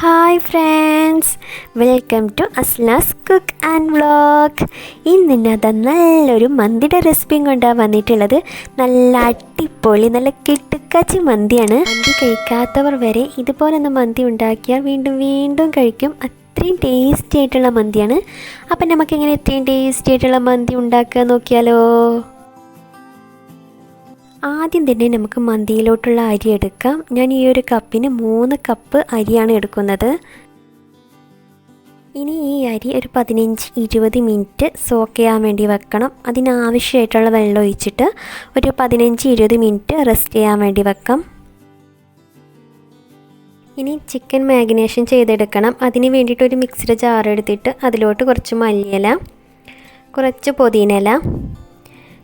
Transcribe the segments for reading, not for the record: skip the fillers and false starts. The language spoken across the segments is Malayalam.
Hi friends, welcome to Asla's cook and vlog. ഇന്നിന്നത് നല്ലൊരു മന്തിയുടെ റെസിപ്പിയും കൊണ്ടാണ് വന്നിട്ടുള്ളത്. നല്ല അടിപൊളി നല്ല കിട്ടുക്കാച്ചി മന്തിയാണ്. മന്തി കഴിക്കാത്തവർ വരെ ഇതുപോലൊന്ന് മന്തി ഉണ്ടാക്കിയാൽ വീണ്ടും വീണ്ടും കഴിക്കും. അത്രയും ടേസ്റ്റി ആയിട്ടുള്ള മന്തിയാണ്. അപ്പം നമുക്കെങ്ങനെ ഇത്രയും ടേസ്റ്റി ആയിട്ടുള്ള മന്തി ഉണ്ടാക്കുക നോക്കിയാലോ. ആദ്യം തന്നെ നമുക്ക് മന്തിയിലോട്ടുള്ള അരി എടുക്കാം. ഞാൻ ഈ ഒരു കപ്പിന് 3 കപ്പ് അരിയാണ് എടുക്കുന്നത്. ഇനി ഈ അരി ഒരു 15-20 മിനിറ്റ് സോക്ക് ചെയ്യാൻ വേണ്ടി വെക്കണം. അതിനാവശ്യമായിട്ടുള്ള വെള്ളം ഒഴിച്ചിട്ട് ഒരു 15-20 മിനിറ്റ് റെസ്റ്റ് ചെയ്യാൻ വേണ്ടി വെക്കാം. ഇനി ചിക്കൻ മാരിനേഷൻ ചെയ്തെടുക്കണം. അതിന് വേണ്ടിയിട്ട് ഒരു മിക്സിയുടെ ജാർ എടുത്തിട്ട് അതിലോട്ട് കുറച്ച് മല്ലിയില, കുറച്ച് പുതിനയില,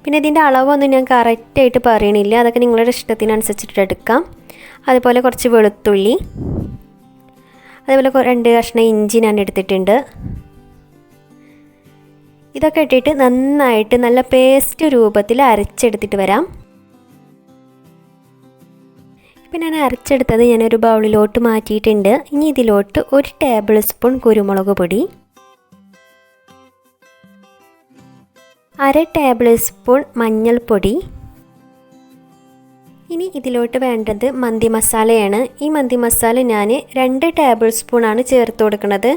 പിന്നെ ഇതിൻ്റെ അളവൊന്നും ഞാൻ കറക്റ്റായിട്ട് പറയണില്ല, അതൊക്കെ നിങ്ങളുടെ ഇഷ്ടത്തിനനുസരിച്ചിട്ട് എടുക്കാം. അതുപോലെ കുറച്ച് വെളുത്തുള്ളി, അതേപോലെ 2 കഷ്ണം ഇഞ്ചി ഞാൻ എടുത്തിട്ടുണ്ട്. ഇതൊക്കെ ഇട്ടിട്ട് നന്നായിട്ട് നല്ല പേസ്റ്റ് രൂപത്തിൽ അരച്ചെടുത്തിട്ട് വരാം. ഇപ്പം ഞാൻ അരച്ചെടുത്തത് ഞാനൊരു ബൗളിലോട്ട് മാറ്റിയിട്ടുണ്ട്. ഇനി ഇതിലോട്ട് 1 ടേബിൾ സ്പൂൺ കുരുമുളക് പൊടി, 1/2 ടേബിൾ സ്പൂൺ മഞ്ഞൾപ്പൊടി. ഇനി ഇതിലോട്ട് വേണ്ടത് മന്തി മസാലയാണ്. ഈ മന്തി മസാല ഞാൻ 2 ടേബിൾ സ്പൂണാണ് ചേർത്ത് കൊടുക്കുന്നത്.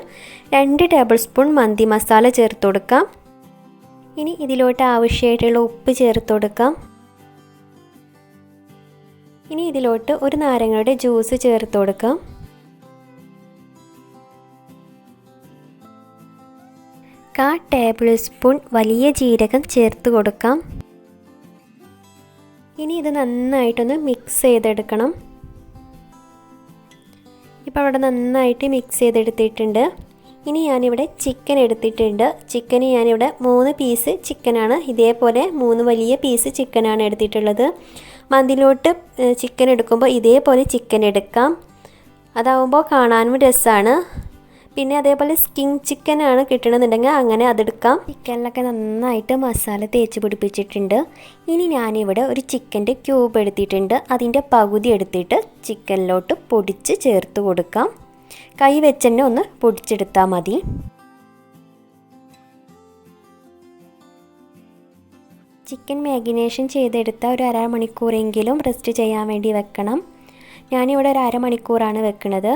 2 ടേബിൾ സ്പൂൺ മന്തി മസാല ചേർത്ത് കൊടുക്കാം. ഇനി ഇതിലോട്ട് ആവശ്യമായിട്ടുള്ള ഉപ്പ് ചേർത്ത് കൊടുക്കാം. ഇനി ഇതിലോട്ട് ഒരു നാരങ്ങയുടെ ജ്യൂസ് ചേർത്ത് കൊടുക്കാം. കാ ടേബിൾ സ്പൂൺ വലിയ ജീരകം ചേർത്ത് കൊടുക്കാം. ഇനി ഇത് നന്നായിട്ടൊന്ന് മിക്സ് ചെയ്തെടുക്കണം. ഇപ്പോൾ അവിടെ നന്നായിട്ട് മിക്സ് ചെയ്തെടുത്തിട്ടുണ്ട്. ഇനി ഞാനിവിടെ ചിക്കൻ എടുത്തിട്ടുണ്ട്. ചിക്കന് ഞാനിവിടെ 3 പീസ് ചിക്കനാണ്, ഇതേപോലെ 3 വലിയ പീസ് ചിക്കനാണ് എടുത്തിട്ടുള്ളത്. മന്തിലോട്ട് ചിക്കൻ എടുക്കുമ്പോൾ ഇതേപോലെ ചിക്കൻ എടുക്കാം, അതാവുമ്പോൾ കാണാനും രസമാണ്. പിന്നെ അതേപോലെ സ്കിൻ ചിക്കനാണ് കിട്ടണമെന്നുണ്ടെങ്കിൽ അങ്ങനെ അതെടുക്കാം. ചിക്കനിലൊക്കെ നന്നായിട്ട് മസാല തേച്ച് പിടിപ്പിച്ചിട്ടുണ്ട്. ഇനി ഞാനിവിടെ ഒരു ചിക്കൻ്റെ ക്യൂബ് എടുത്തിട്ടുണ്ട്. അതിൻ്റെ പകുതി എടുത്തിട്ട് ചിക്കനിലോട്ട് പൊടിച്ച് ചേർത്ത് കൊടുക്കാം. കൈ വെച്ച് തന്നെ ഒന്ന് പൊടിച്ചെടുത്താൽ മതി. ചിക്കൻ മാരിനേഷൻ ചെയ്തെടുത്ത ഒരു 1/2 മണിക്കൂറെങ്കിലും റെസ്റ്റ് ചെയ്യാൻ വേണ്ടി വെക്കണം. ഞാനിവിടെ ഒരു 1/2 മണിക്കൂറാണ് വെക്കുന്നത്.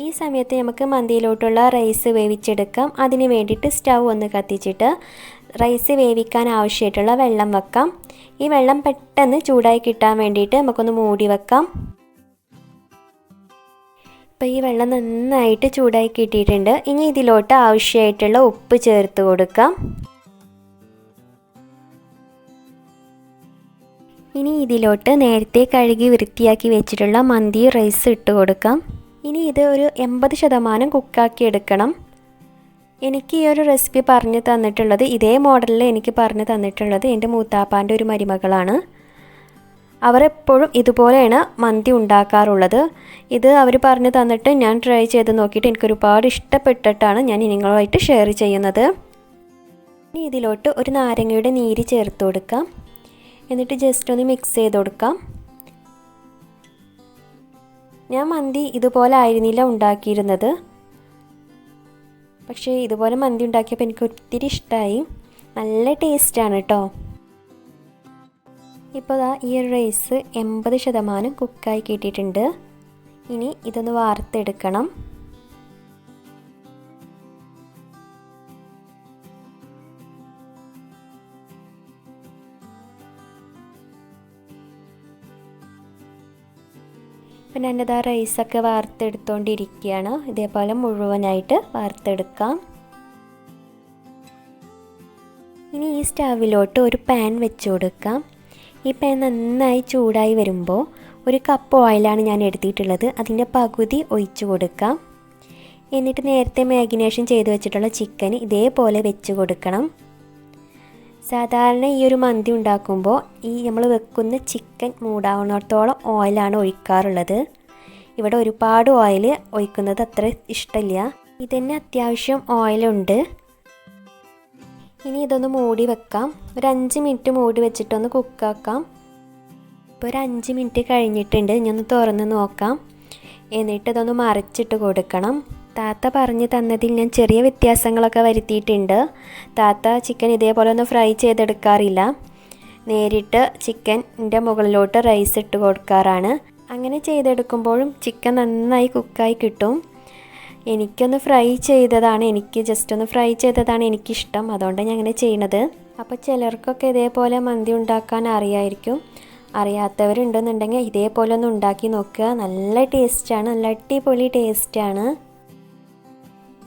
ഈ സമയത്ത് നമുക്ക് മന്തിയിലോട്ടുള്ള റൈസ് വേവിച്ചെടുക്കാം. അതിന് വേണ്ടിയിട്ട് സ്റ്റൗ ഒന്ന് കത്തിച്ചിട്ട് റൈസ് വേവിക്കാൻ ആവശ്യമായിട്ടുള്ള വെള്ളം വെക്കാം. ഈ വെള്ളം പെട്ടെന്ന് ചൂടായി കിട്ടാൻ വേണ്ടിയിട്ട് നമുക്കൊന്ന് മൂടി വെക്കാം. ഇപ്പോൾ ഈ വെള്ളം നന്നായിട്ട് ചൂടായി കിട്ടിയിട്ടുണ്ട്. ഇനി ഇതിലോട്ട് ആവശ്യമായിട്ടുള്ള ഉപ്പ് ചേർത്ത് കൊടുക്കാം. ഇനി ഇതിലോട്ട് നേരത്തെ കഴുകി വൃത്തിയാക്കി വെച്ചിട്ടുള്ള മന്തി റൈസ് ഇട്ട് കൊടുക്കാം. ഇനി ഇത് ഒരു 80% കുക്കാക്കി എടുക്കണം. എനിക്ക് ഈ ഒരു റെസിപ്പി പറഞ്ഞു തന്നിട്ടുള്ളത്, ഇതേ മോഡലിൽ എനിക്ക് പറഞ്ഞു തന്നിട്ടുള്ളത് എൻ്റെ മൂത്താപ്പാൻ്റെ ഒരു മരുമകളാണ്. അവർ എപ്പോഴും ഇതുപോലെയാണ് മന്തി ഉണ്ടാക്കാറുള്ളത്. ഇത് അവർ പറഞ്ഞു തന്നിട്ട് ഞാൻ ട്രൈ ചെയ്ത് നോക്കിയിട്ട് എനിക്കൊരുപാട് ഇഷ്ടപ്പെട്ടിട്ടാണ് ഞാൻ നിങ്ങളുമായിട്ട് ഷെയർ ചെയ്യുന്നത്. ഇനി ഇതിലോട്ട് ഒരു നാരങ്ങയുടെ നീര് ചേർത്ത് കൊടുക്കാം. എന്നിട്ട് ജസ്റ്റ് ഒന്ന് മിക്സ് ചെയ്ത് കൊടുക്കാം. ഞാൻ മന്തി ഇതുപോലെ ആയിരുന്നില്ല ഉണ്ടാക്കിയിരുന്നത്, പക്ഷേ ഇതുപോലെ മന്തി ഉണ്ടാക്കിയപ്പോൾ എനിക്ക് ഒത്തിരി ഇഷ്ടമായി. നല്ല ടേസ്റ്റാണ് കേട്ടോ. ഇപ്പോൾ ഈ ഒരു റൈസ് 80% കുക്കായി കിട്ടിയിട്ടുണ്ട്. ഇനി ഇതൊന്ന് വാർത്തെടുക്കണം. പിന്നെ എൻ്റെ റൈസൊക്കെ വാർത്തെടുത്തുകൊണ്ടിരിക്കുകയാണ്. ഇതേപോലെ മുഴുവനായിട്ട് വാർത്തെടുക്കാം. ഇനി ഈ സ്റ്റവിലോട്ട് ഒരു പാൻ വെച്ച് കൊടുക്കാം. ഈ പാൻ നന്നായി ചൂടായി വരുമ്പോൾ 1 കപ്പ് ഓയിലാണ് ഞാൻ എടുത്തിട്ടുള്ളത്. അതിൻ്റെ പകുതി ഒഴിച്ച് കൊടുക്കാം. എന്നിട്ട് നേരത്തെ മാരിനേഷൻ ചെയ്ത് വെച്ചിട്ടുള്ള ചിക്കൻ ഇതേപോലെ വെച്ച് കൊടുക്കണം. സാധാരണ ഈ ഒരു മന്തി ഉണ്ടാക്കുമ്പോൾ നമ്മൾ വെക്കുന്ന ചിക്കൻ മൂടാവുന്നിടത്തോളം ഓയിലാണ് ഒഴിക്കാറുള്ളത്. ഇവിടെ ഒരുപാട് ഓയിൽ ഒഴിക്കുന്നത് അത്ര ഇഷ്ടമില്ല. ഇതന്നെ അത്യാവശ്യം ഓയിലുണ്ട്. ഇനി ഇതൊന്ന് മൂടി വെക്കാം. ഒരു 5 മിനിറ്റ് മൂടി വെച്ചിട്ടൊന്ന് കുക്കാക്കാം. ഇപ്പോൾ ഒരു 5 മിനിറ്റ് കഴിഞ്ഞിട്ടുണ്ട്. ഇനി ഒന്ന് തുറന്ന് നോക്കാം. എന്നിട്ട് ഇതൊന്ന് മറിച്ചിട്ട് കൊടുക്കണം. താത്ത പറഞ്ഞു തന്നതിൽ ഞാൻ ചെറിയ വ്യത്യാസങ്ങളൊക്കെ വരുത്തിയിട്ടുണ്ട്. താത്ത ചിക്കൻ ഇതേപോലെ ഒന്ന് ഫ്രൈ ചെയ്തെടുക്കാറില്ല, നേരിട്ട് ചിക്കൻ്റെ മുകളിലോട്ട് റൈസ് ഇട്ട് കൊടുക്കാറാണ്. അങ്ങനെ ചെയ്തെടുക്കുമ്പോഴും ചിക്കൻ നന്നായി കുക്കായി കിട്ടും. എനിക്ക് ജസ്റ്റ് ഒന്ന് ഫ്രൈ ചെയ്തതാണ് എനിക്കിഷ്ടം, അതുകൊണ്ടാണ് ഞാൻ അങ്ങനെ ചെയ്യണത്. അപ്പോൾ ചിലർക്കൊക്കെ ഇതേപോലെ മന്തി ഉണ്ടാക്കാൻ അറിയായിരിക്കും. അറിയാത്തവരുണ്ടെന്നുണ്ടെങ്കിൽ ഇതേപോലെ ഒന്ന് ഉണ്ടാക്കി നോക്കുക. നല്ല ടേസ്റ്റാണ്, നല്ല അടിപൊളി ടേസ്റ്റാണ്.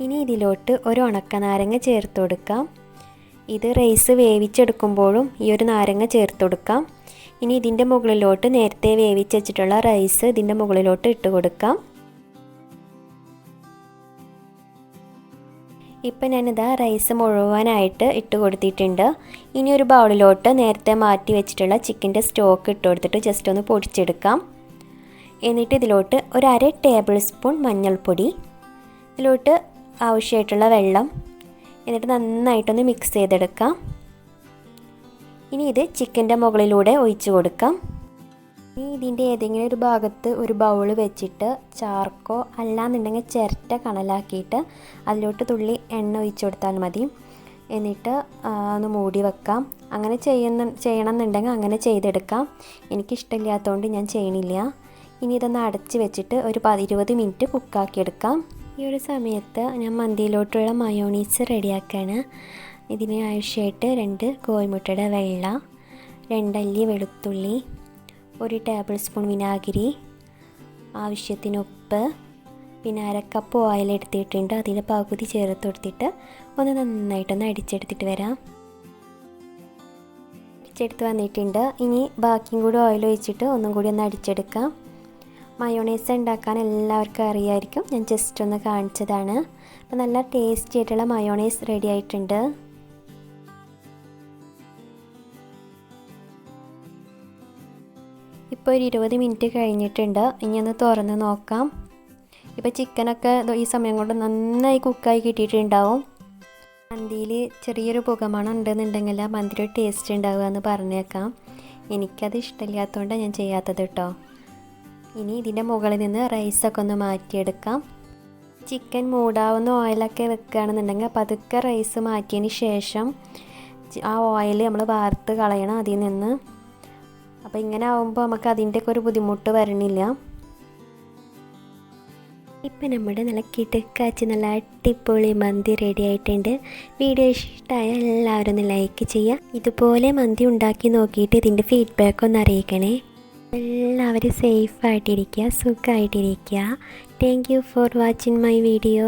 ഇനി ഇതിലോട്ട് ഒരു ഉണക്കനാരങ്ങ ചേർത്ത് കൊടുക്കാം. ഇത് റൈസ് വേവിച്ചെടുക്കുമ്പോഴും ഈ ഒരു നാരങ്ങ ചേർത്ത് കൊടുക്കാം. ഇനി ഇതിൻ്റെ മുകളിലോട്ട് നേരത്തെ വേവിച്ച് വെച്ചിട്ടുള്ള റൈസ് ഇതിൻ്റെ മുകളിലോട്ട് ഇട്ട് കൊടുക്കാം. ഇപ്പം ഞാനിതാ റൈസ് മുഴുവനായിട്ട് ഇട്ട് കൊടുത്തിട്ടുണ്ട്. ഇനി ഒരു ബൗളിലോട്ട് നേരത്തെ മാറ്റി വെച്ചിട്ടുള്ള ചിക്കൻ്റെ സ്റ്റോക്ക് ഇട്ട് കൊടുത്തിട്ട് ജസ്റ്റ് ഒന്ന് പൊടിച്ചെടുക്കാം. എന്നിട്ട് ഇതിലോട്ട് ഒരു 1/2 ടേബിൾ സ്പൂൺ മഞ്ഞൾപ്പൊടി, ഇതിലോട്ട് ആവശ്യമായിട്ടുള്ള വെള്ളം, എന്നിട്ട് നന്നായിട്ടൊന്ന് മിക്സ് ചെയ്തെടുക്കാം. ഇനി ഇത് ചിക്കൻ്റെ മുകളിലൂടെ ഒഴിച്ച് കൊടുക്കാം. ഇനി ഇതിൻ്റെ ഏതെങ്കിലും ഒരു ഭാഗത്ത് ഒരു ബൗൾ വെച്ചിട്ട് ചാർക്കോ അല്ലാന്നുണ്ടെങ്കിൽ ചിരട്ട കണലാക്കിയിട്ട് അതിലോട്ട് തുള്ളി എണ്ണ ഒഴിച്ച് കൊടുത്താൽ മതി. എന്നിട്ട് ഒന്ന് മൂടി വെക്കാം. അങ്ങനെ ചെയ്യണമെന്നുണ്ടെങ്കിൽ അങ്ങനെ ചെയ്തെടുക്കാം. എനിക്കിഷ്ടമില്ലാത്തതുകൊണ്ട് ഞാൻ ചെയ്യണില്ല. ഇനി ഇതൊന്ന് അടച്ച് വെച്ചിട്ട് ഒരു 20 മിനിറ്റ് കുക്കാക്കിയെടുക്കാം. ഈ ഒരു സമയത്ത് ഞാൻ മന്തിയിലോട്ടുള്ള മയോണീസ് റെഡിയാക്കുകയാണ്. ഇതിന് ആവശ്യമായിട്ട് 2 കോഴിമുട്ടയുടെ വെള്ള, 2 അല്ലി വെളുത്തുള്ളി, 1 ടേബിൾ സ്പൂൺ വിനാഗിരി, ആവശ്യത്തിന് ഉപ്പ്, പിന്നെ 1/2 കപ്പ് ഓയിൽ എടുത്തിട്ടുണ്ട്. അതിൻ്റെ പകുതി ചേർത്ത് കൊടുത്തിട്ട് ഒന്ന് നന്നായിട്ടൊന്ന് അടിച്ചെടുത്തിട്ട് വരാം. അടിച്ചെടുത്ത് വന്നിട്ടുണ്ട്. ഇനി ബാക്കിയും കൂടി ഓയിൽ ഒഴിച്ചിട്ട് ഒന്നും കൂടി ഒന്ന് അടിച്ചെടുക്കാം. മയോണൈസ് ഉണ്ടാക്കാൻ എല്ലാവർക്കും അറിയായിരിക്കും, ഞാൻ ജസ്റ്റ് ഒന്ന് കാണിച്ചതാണ്. അപ്പോൾ നല്ല ടേസ്റ്റി ആയിട്ടുള്ള മയോണൈസ് റെഡി ആയിട്ടുണ്ട്. ഇപ്പോൾ ഒരു 20 മിനിറ്റ് കഴിഞ്ഞിട്ടുണ്ട്. ഇനി ഒന്ന് തുറന്ന് നോക്കാം. ഇപ്പോൾ ചിക്കനൊക്കെ ഈ സമയം കൊണ്ട് നന്നായി കുക്കായി കിട്ടിയിട്ടുണ്ടാവും. മന്തിയിൽ ചെറിയൊരു പുകമണം ഉണ്ടെന്നുണ്ടെങ്കിൽ ആ മന്തിയുടെ ടേസ്റ്റ് ഉണ്ടാവുക എന്ന് പറഞ്ഞേക്കാം. എനിക്കത് ഇഷ്ടമില്ലാത്തതുകൊണ്ടാണ് ഞാൻ ചെയ്യാത്തത് കേട്ടോ. ഇനി ഇതിൻ്റെ മുകളിൽ നിന്ന് റൈസൊക്കെ ഒന്ന് മാറ്റിയെടുക്കാം. ചിക്കൻ മൂടാവുന്ന ഓയിലൊക്കെ വെക്കുകയാണെന്നുണ്ടെങ്കിൽ പതുക്കെ റൈസ് മാറ്റിയതിന് ശേഷം ആ ഓയിൽ നമ്മൾ വാർത്ത് കളയണം അതിൽ നിന്ന്. അപ്പോൾ ഇങ്ങനെ ആകുമ്പോൾ നമുക്ക് അതിൻ്റെയൊക്കെ ഒരു ബുദ്ധിമുട്ട് വരണില്ല. ഇപ്പം നമ്മുടെ നല്ല കിടക്കാച്ചി നല്ല അടിപൊളി മന്തി റെഡി ആയിട്ടുണ്ട്. വീഡിയോ ഇഷ്ടമായ എല്ലാവരും ഒന്ന് ലൈക്ക് ചെയ്യുക. ഇതുപോലെ മന്തി ഉണ്ടാക്കി നോക്കിയിട്ട് ഇതിൻ്റെ ഫീഡ്ബാക്ക് ഒന്ന് അറിയിക്കണേ. എല്ലാവരും സേഫായിട്ടിരിക്കുക, സുഖമായിട്ടിരിക്കുക. Thank you for watching my video.